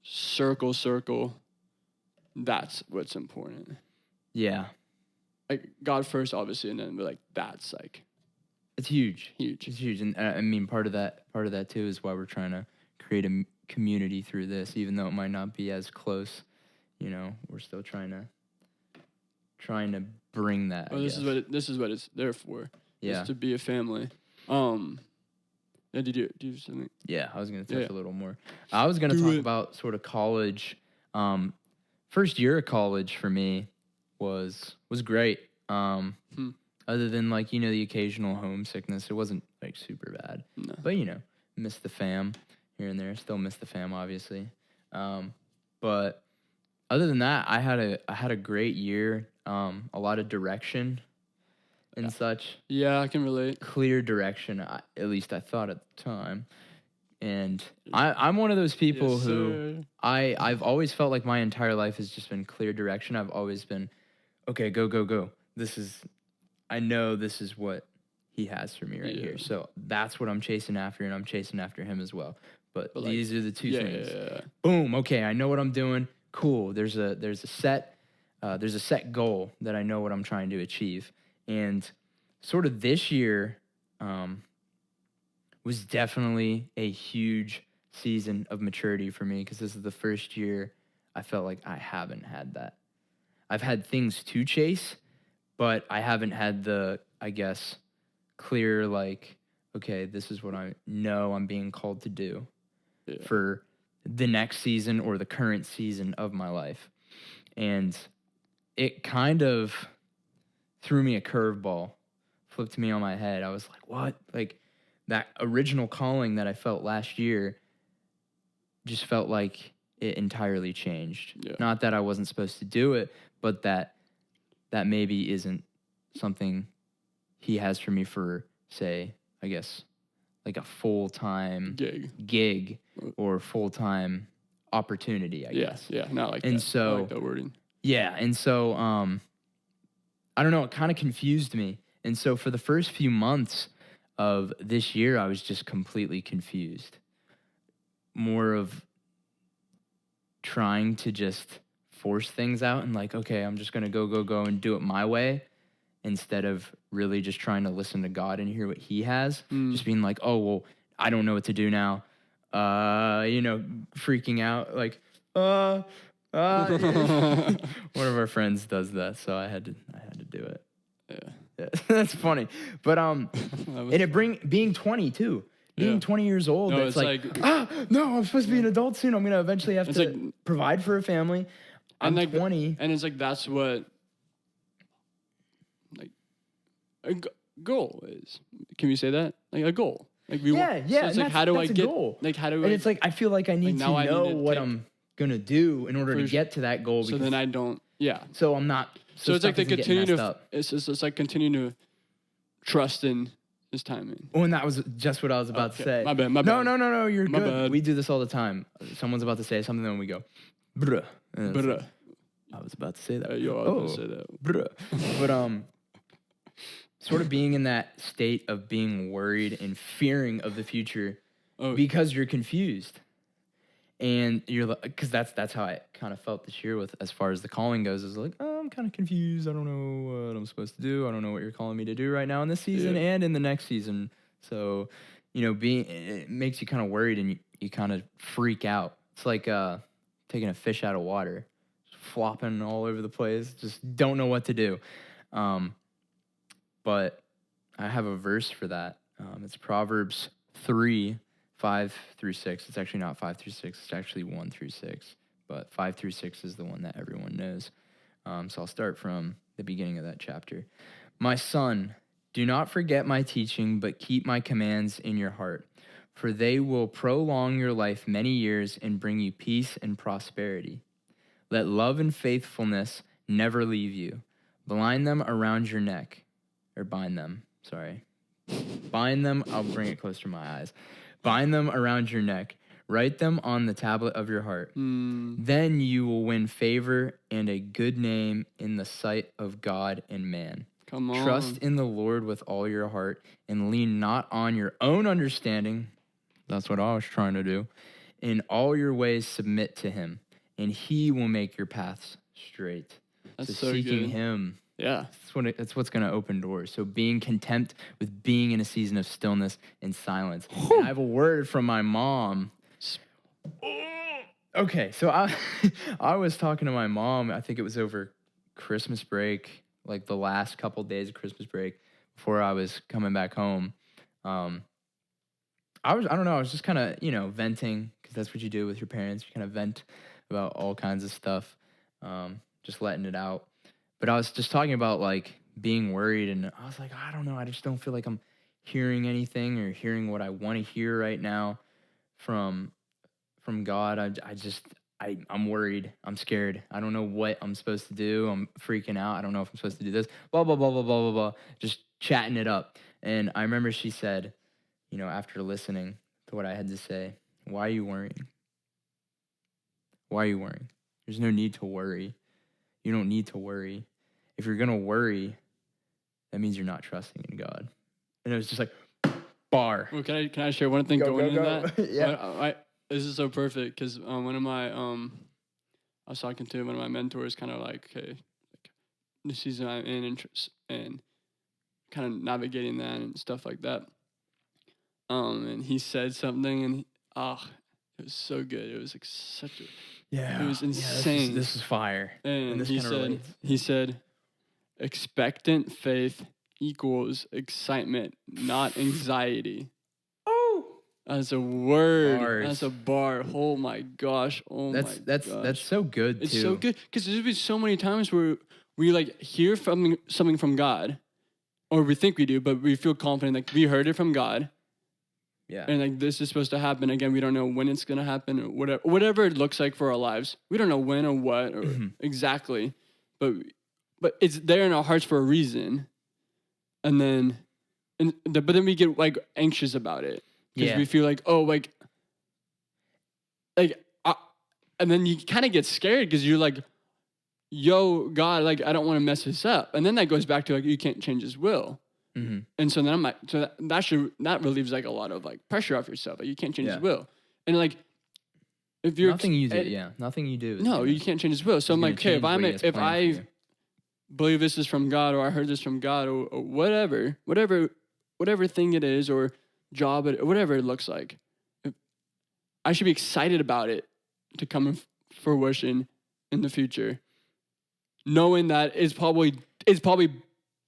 circle, that's what's important. Yeah. Like God first, obviously, and then like that's like. It's huge. Huge. It's huge, and I mean part of that too is why we're trying to create a community through this, even though it might not be as close. You know, we're still trying to bring that. This is what it's there for. Yeah. Is to be a family. Did you something? Yeah, I was gonna touch a little more. I was gonna talk about sort of college. First year of college for me was great. Other than, like, you know, the occasional homesickness, I like super bad. No. But miss the fam here and there. Still miss the fam, obviously. But other than that, I had a great year. A lot of direction and such. Yeah, I can relate. Clear direction. At least I thought at the time. And I'm one of those people who I've always felt like my entire life has just been clear direction. I've always been, okay, go, go, go. I know this is what he has for me right here. So that's what I'm chasing after, and I'm chasing after him as well. But these are the two things. Yeah. Boom. Okay, I know what I'm doing. Cool. There's a set goal that I know what I'm trying to achieve. And sort of this year, was definitely a huge season of maturity for me, because this is the first year I felt like I haven't had that. I've had things to chase, but I haven't had the, I guess, clear, like, okay, this is what I know I'm being called to do for the next season or the current season of my life. And it kind of threw me a curveball, flipped me on my head. I was like, what? Like, that original calling that I felt last year just felt like it entirely changed. Yeah. Not that I wasn't supposed to do it, but that maybe isn't something he has for me for, say, I guess, like a full-time gig or full-time opportunity, I guess. Yeah, not like and that. So, I like that wording. Yeah, and so, I don't know, it kind of confused me. And so for the first few months of this year, I was just completely confused. More of trying to just force things out and like, okay, I'm just going to go and do it my way, instead of really just trying to listen to God and hear what he has. Just being like, oh, well, I don't know what to do now. Freaking out like, one of our friends does that, so I had to do it. Yeah. That's funny. But being 20 too. Being 20 years old, it's like no, I'm supposed to be an adult soon. I'm gonna eventually have to provide for a family. I'm 20, and it's like that's what like a goal is. Can we say that? Like a goal. Like we want. So it's like, how do I get? Goal. Like how do I? And it's like I feel like I need to know what I'm gonna do in order to get to that goal. So then I don't. Yeah. So I'm not. So it's like they continue to. It's like continue to trust in his timing. Oh, and that was just what I was about to say. My bad. No. You're good. Bad. We do this all the time. Someone's about to say something, then we go, bruh. Bruh. I was about to say that. I was about to say that. Bruh. But sort of being in that state of being worried and fearing of the future because you're confused. And you're like, because that's how I kind of felt this year with, as far as the calling goes, is like, oh, I'm kind of confused. I don't know what I'm supposed to do. I don't know what you're calling me to do right now in this season and in the next season. So, it makes you kind of worried, and you kind of freak out. It's like taking a fish out of water, just flopping all over the place. Just don't know what to do. But I have a verse for that. It's Proverbs 3, 5 through 6. It's actually not 5 through 6. It's actually 1 through 6. But 5 through 6 is the one that everyone knows. So I'll start from the beginning of that chapter. My son, do not forget my teaching, but keep my commands in your heart, for they will prolong your life many years and bring you peace and prosperity. Let love and faithfulness never leave you. Bind them around your neck. Or bind them, sorry. Bind them, I'll bring it closer to my eyes. Bind them around your neck. Write them on the tablet of your heart. Then you will win favor and a good name in the sight of God and man. Come on. Trust in the Lord with all your heart and lean not on your own understanding. That's what I was trying to do. In all your ways submit to him, and he will make your paths straight. That's so so seeking good. him. Yeah. That's what's going to open doors. So being content with being in a season of stillness and silence. And I have a word from my mom. Okay, so I was talking to my mom, I think it was over Christmas break, like the last couple days of Christmas break before I was coming back home. I don't know, I was just kind of, venting, because that's what you do with your parents. You kind of vent about all kinds of stuff, just letting it out. But I was just talking about, like, being worried, and I was like, I don't know, I just don't feel like I'm hearing anything or hearing what I want to hear right now from God. I'm worried. I'm scared. I don't know what I'm supposed to do. I'm freaking out. I don't know if I'm supposed to do this. Blah, blah, blah, blah, blah, blah, blah. Just chatting it up. And I remember she said, after listening to what I had to say, why are you worrying? Why are you worrying? There's no need to worry. You don't need to worry. If you're going to worry, that means you're not trusting in God. And it was just like, bar. Well, can I share one thing Go, going go, into go. that? Yeah. This is so perfect because one of my I was talking to one of my mentors, kind of like, okay, like the season I'm in and kind of navigating that and stuff like that. And he said something, and it was so good. It was like it was insane. Yeah, this is fire. And this he said, expectant faith equals excitement, not anxiety. Oh, As a word, bars. as a bar. Oh my gosh. That's so good too. It's so good because there's been so many times where we like hear something from God, or we think we do, but we feel confident like we heard it from God. Yeah. And like this is supposed to happen. Again, we don't know when it's gonna happen or whatever it looks like for our lives. We don't know when or what or exactly, but it's there in our hearts for a reason. And then, but then we get like anxious about it because we feel like, oh, like, and then you kind of get scared because you're like, yo, God, like I don't want to mess this up. And then that goes back to like you can't change His will. Mm-hmm. And so then I'm like, so that relieves like a lot of like pressure off yourself. Like you can't change His will. And like if you're nothing you do, nothing you do. No, you can't change His will. So I'm like, okay, if I believe this is from God, or I heard this from God, or whatever thing it is, or job, or whatever it looks like, I should be excited about it to come in fruition in the future, knowing that it's probably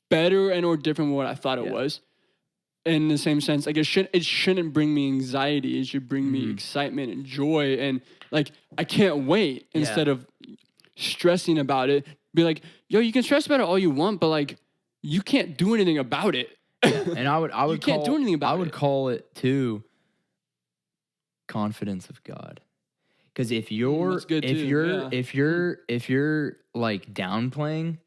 better and or different than what I thought it was. In the same sense, like it shouldn't bring me anxiety. It should bring me excitement and joy, and like I can't wait instead of stressing about it. Be like, yo, you can stress about it all you want, but like you can't do anything about it. And I would can't do anything about it. I would call it too confidence of God. Because if you're like downplaying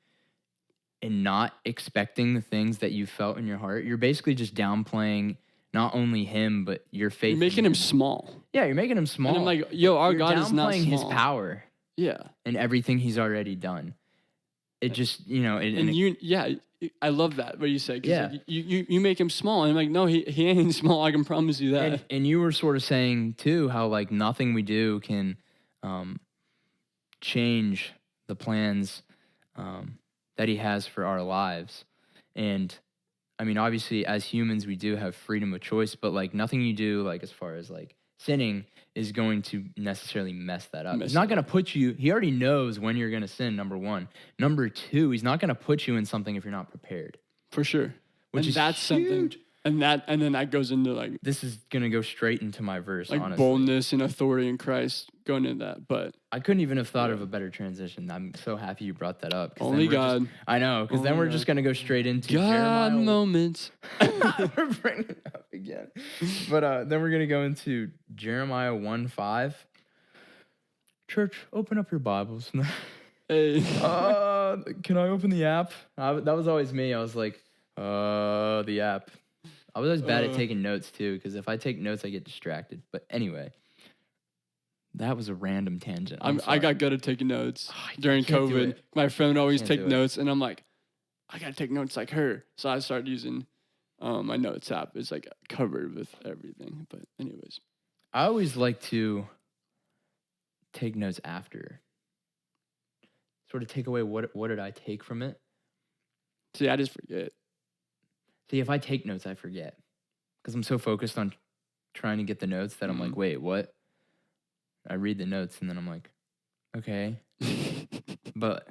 and not expecting the things that you felt in your heart, you're basically just downplaying not only Him but your faith. You're making Him small. Yeah, you're making Him small. And I'm like, yo, our God is not small. You're downplaying His power. Yeah. And everything He's already done. It just, I love that what you say. Yeah. Like, you make Him small, and I'm like, no, he ain't small. I can promise you that. And you were sort of saying too how like nothing we do can change the plans that He has for our lives. And I mean, obviously, as humans, we do have freedom of choice, but like nothing you do, like as far as like sinning, is going to necessarily mess that up. He's not going to put you, He already knows when you're going to sin, number one. Number two, He's not going to put you in something if you're not prepared. For sure. Which is huge. Something, and then that goes into like... This is going to go straight into my verse, like honestly. Boldness and authority in Christ, going into that, but... I couldn't even have thought of a better transition. I'm so happy you brought that up. Only God. I know, because then we're just going to go straight into God Jeremiah. moments. We're bringing it up again. But then we're going to go into Jeremiah 1:5. Church, open up your Bibles. Hey. Can I open the app? That was always me. I was like, the app. I was always bad at taking notes, too, because if I take notes, I get distracted. But anyway, that was a random tangent. I got good at taking notes during COVID. My friend would always take notes, and I'm like, I got to take notes like her. So I started using my notes app. It's like covered with everything. But anyways. I always like to take notes after. Sort of take away what did I take from it. See, I just forget. See, if I take notes, I forget. Because I'm so focused on trying to get the notes that I'm like, wait, what? I read the notes and then I'm like, okay. But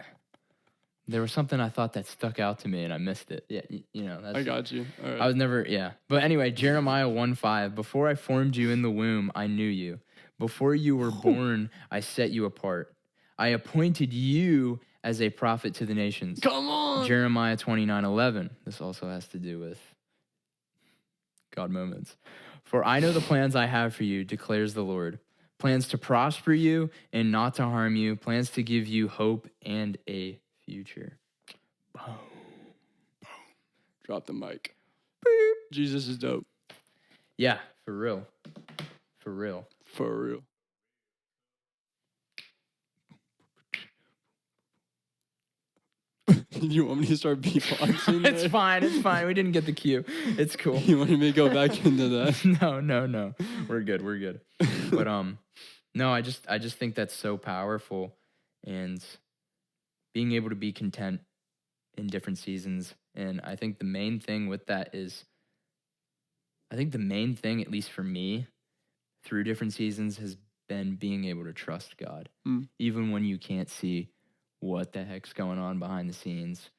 there was something I thought that stuck out to me and I missed it. Yeah, that's... I got you. All right. I was never, But anyway, Jeremiah 1:5. Before I formed you in the womb, I knew you. Before you were born, I set you apart. I appointed you as a prophet to the nations. Come on. Jeremiah 29:11. This also has to do with God moments. For I know the plans I have for you, declares the Lord. Plans to prosper you and not to harm you. Plans to give you hope and a future. Boom. Drop the mic. Jesus is dope. Yeah, for real. For real. For real. You want me to start beatboxing? It's fine. It's fine. We didn't get the cue. It's cool. You want me to go back into that? No. We're good. But no, I just think that's so powerful, and being able to be content in different seasons. And I think the main thing with that is, at least for me, through different seasons has been being able to trust God, even when you can't see what the heck's going on behind the scenes.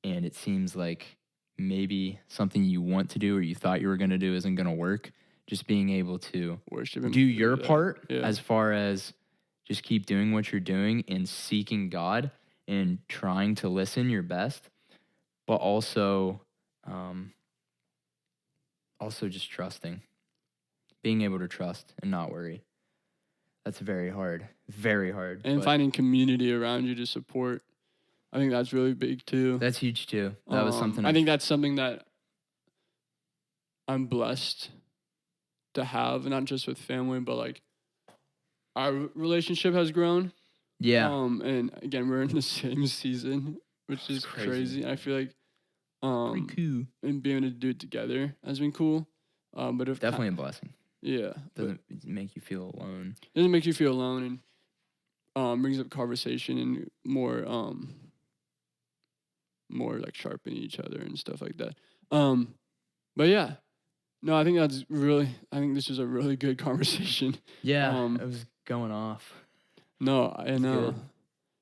And it seems like maybe something you want to do or you thought you were going to do isn't going to work. Just being able to worship Him, do your part yeah. as far as just keep doing what you're doing and seeking God and trying to listen your best, but also just trusting, being able to trust and not worry. That's very hard. And finding community around you to support. I think that's really big too. That's huge too. That was something. I think that's something that I'm blessed to have, not just with family, but like our relationship has grown. Yeah. And again, we're in the same season, which is crazy. I feel like pretty cool. And being able to do it together has been cool. But if definitely a blessing. Yeah. Doesn't make you feel alone. Doesn't make you feel alone, and brings up conversation and more like sharpening each other and stuff like that. But yeah. No, I think this is a really good conversation. Yeah, it was going off. No, I know. Good.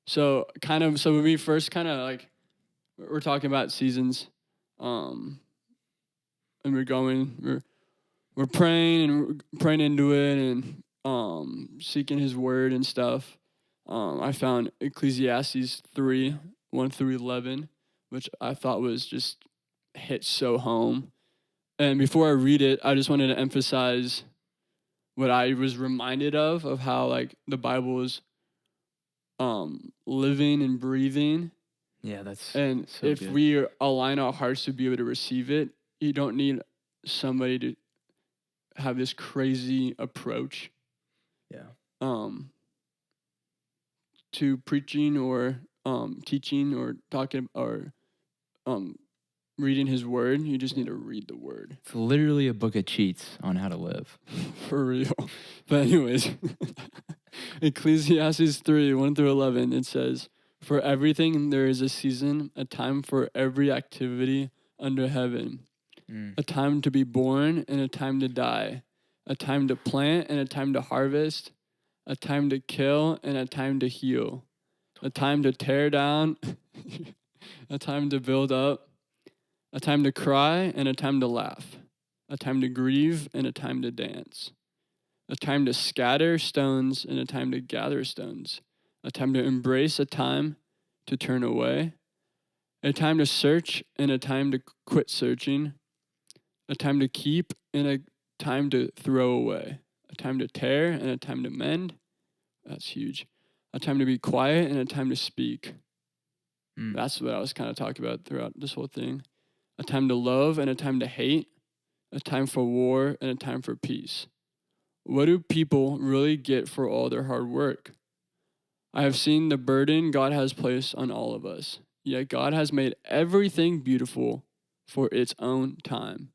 So when we first like, we're talking about seasons, and we're praying and we're praying into it and seeking His word and stuff. I found Ecclesiastes 3:1-11, which I thought was just hit so home. And before I read it, I just wanted to emphasize what I was reminded of how like the Bible is living and breathing. Yeah, that's and so if good. we align our hearts to be able to receive it, you don't need somebody to have this crazy approach. Yeah. To preaching or teaching or talking or reading His word. You just need to read the word. It's literally a book of cheats on how to live. For real. But anyways, Ecclesiastes 3:1-11, it says, "For everything there is a season, a time for every activity under heaven, a time to be born and a time to die, a time to plant and a time to harvest, a time to kill and a time to heal, a time to tear down, a time to build up, a time to cry and a time to laugh, a time to grieve and a time to dance, a time to scatter stones and a time to gather stones, a time to embrace, a time to turn away, a time to search and a time to quit searching, a time to keep and a time to throw away, a time to tear and a time to mend." That's huge. "A time to be quiet and a time to speak." That's what I was kind of talking about throughout this whole thing. "A time to love and a time to hate, a time for war and a time for peace." What do people really get for all their hard work? I have seen the burden God has placed on all of us, yet God has made everything beautiful for its own time.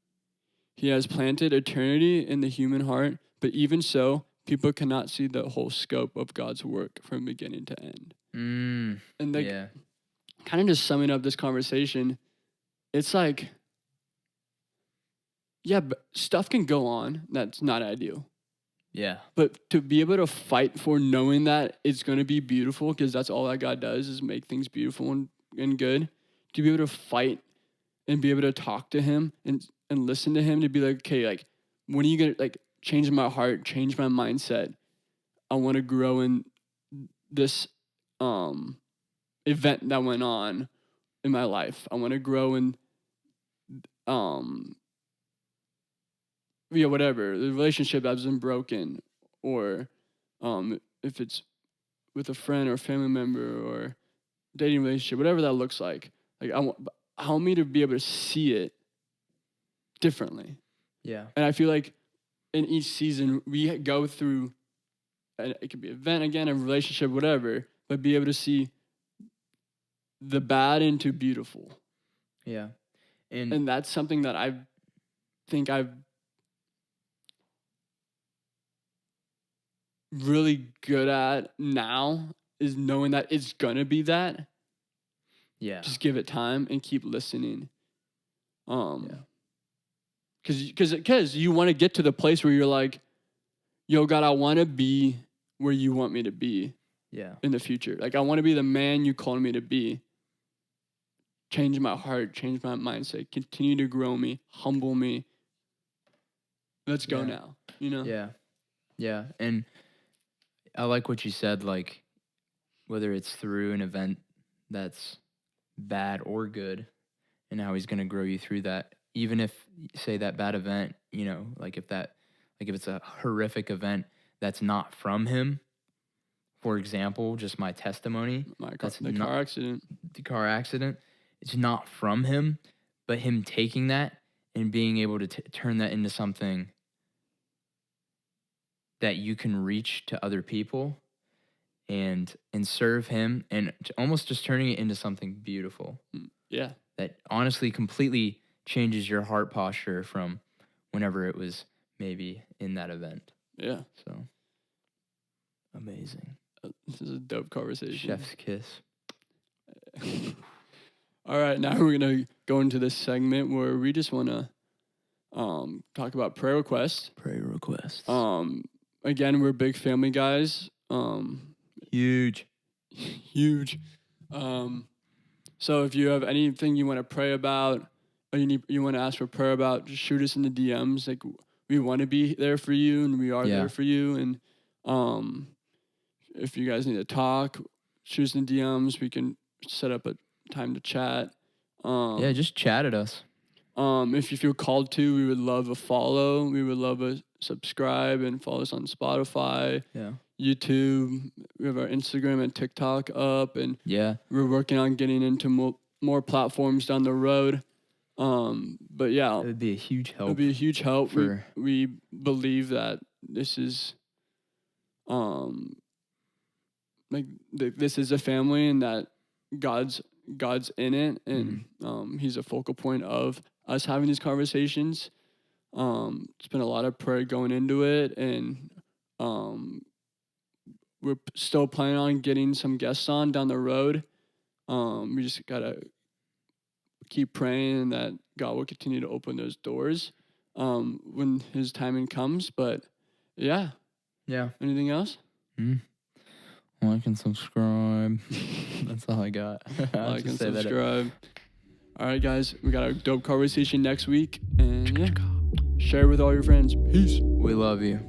He has planted eternity in the human heart, but even so, people cannot see the whole scope of God's work from beginning to end. And kind of just summing up this conversation, it's like, yeah, but stuff can go on that's not ideal. Yeah. But to be able to fight for knowing that it's going to be beautiful, because that's all that God does is make things beautiful and good. To be able to fight and be able to talk to Him and listen to Him, to be like, okay, like, when are you going to like change my heart, change my mindset? I want to grow in this event that went on in my life. I want to grow in yeah, whatever, the relationship that's been broken, or if it's with a friend or family member or dating relationship, whatever that looks like help me to be able to see it differently. Yeah. And I feel like in each season we go through, it could be an event again, a relationship, whatever, but be able to see the bad into beautiful. Yeah. And that's something that I think I've really good at now, is knowing that it's gonna be that. Yeah. Just give it time and keep listening. Because you want to get to the place where you're like, yo, God, I want to be where you want me to be. Yeah. In the future. Like, I want to be the man you called me to be. Change my heart, change my mindset, continue to grow me, humble me. Let's go now, you know? Yeah. Yeah. And I like what you said, like, whether it's through an event that's bad or good, and how he's going to grow you through that. Even if, say, that bad event, you know, like if it's a horrific event that's not from him, for example, just my testimony, The car accident, it's not from him, but him taking that and being able to turn that into something that you can reach to other people and serve him, and almost just turning it into something beautiful. Yeah. That honestly completely changes your heart posture from whenever it was maybe in that event. Yeah. So, amazing. This is a dope conversation. Chef's kiss. All right, now we're going to go into this segment where we just want to talk about prayer requests. Prayer requests. Again, we're big family guys. Huge. So if you have anything you want to pray about, or you want to ask for prayer about, just shoot us in the DMs. Like, we want to be there for you, and we are there for you. And if you guys need to talk, shoot us in the DMs. We can set up a time to chat. Just chat at us. If you feel called to, we would love a follow. We would love a subscribe and follow us on Spotify. Yeah. YouTube. We have our Instagram and TikTok up, and we're working on getting into more platforms down the road. But yeah, it would be a huge help. It would be a huge help. We believe that this is this is a family, and that God's in it, and he's a focal point of us having these conversations. It's been a lot of prayer going into it, and we're still planning on getting some guests on down the road. We just gotta keep praying that God will continue to open those doors when his timing comes. But yeah. Anything else? Like and subscribe. That's all I got. Like and subscribe. All right, guys, we got a dope conversation next week, and share with all your friends. Peace. We love you.